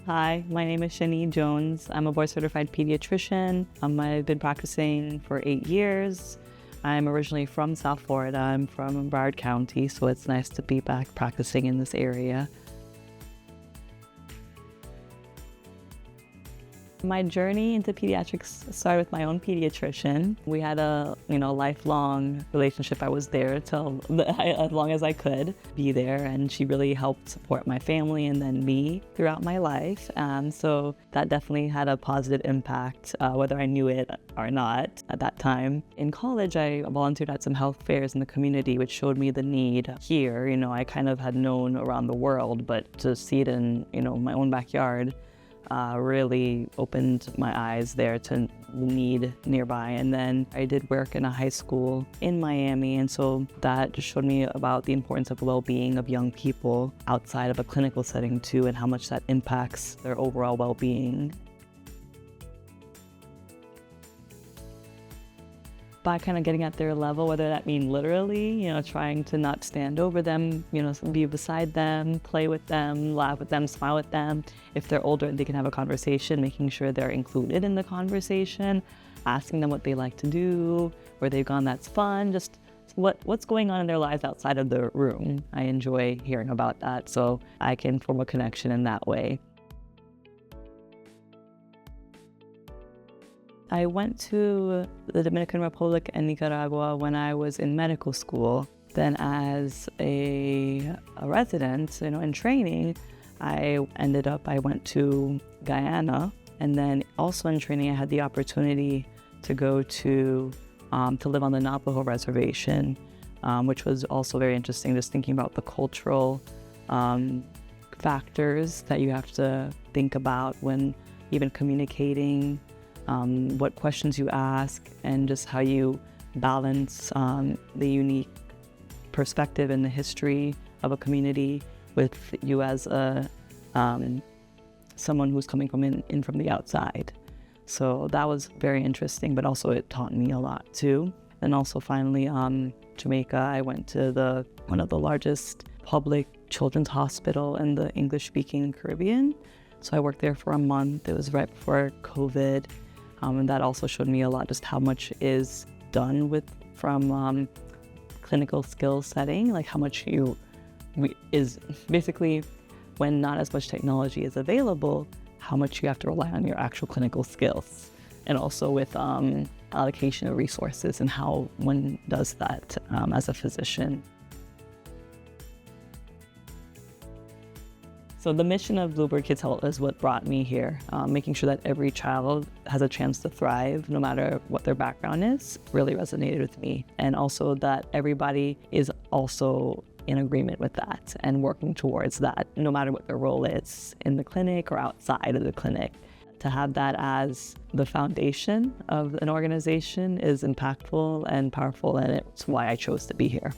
Hi, my name is Shani Jones. I'm a board-certified pediatrician. I've been practicing for 8 years. I'm originally from South Florida. I'm from Broward County, so it's nice to be back practicing in this area. My journey into pediatrics started with my own pediatrician. We had a lifelong relationship. I was there till as long as I could be there, and she really helped support my family and then me throughout my life. So that definitely had a positive impact, whether I knew it or not at that time. In college, I volunteered at some health fairs in the community, which showed me the need here. I kind of had known around the world, but to see it in my own backyard really opened my eyes there to need nearby. And then I did work in a high school in Miami, and so that just showed me about the importance of well-being of young people outside of a clinical setting too, and how much that impacts their overall well-being. By kind of getting at their level, whether that mean literally, trying to not stand over them, be beside them, play with them, laugh with them, smile with them. If they're older, they can have a conversation, making sure they're included in the conversation, asking them what they like to do, where they've gone that's fun, just what's going on in their lives outside of the room. I enjoy hearing about that, so I can form a connection in that way. I went to the Dominican Republic and Nicaragua when I was in medical school. Then as a resident, in training, I went to Guyana. And then also in training, I had the opportunity to go to live on the Navajo reservation, which was also very interesting, just thinking about the cultural factors that you have to think about when even communicating, what questions you ask, and just how you balance the unique perspective and the history of a community with you as someone who's coming from the outside. So that was very interesting, but also it taught me a lot too. And also finally, Jamaica, I went to one of the largest public children's hospital in the English-speaking Caribbean. So I worked there for a month. It was right before COVID. And that also showed me a lot, just how much is done from clinical skills setting, like how much is basically when not as much technology is available, how much you have to rely on your actual clinical skills, and also with allocation of resources and how one does that as a physician. So the mission of Bluebird Kids Health is what brought me here, making sure that every child has a chance to thrive, no matter what their background is, really resonated with me. And also that everybody is also in agreement with that and working towards that, no matter what their role is in the clinic or outside of the clinic. To have that as the foundation of an organization is impactful and powerful, and it's why I chose to be here.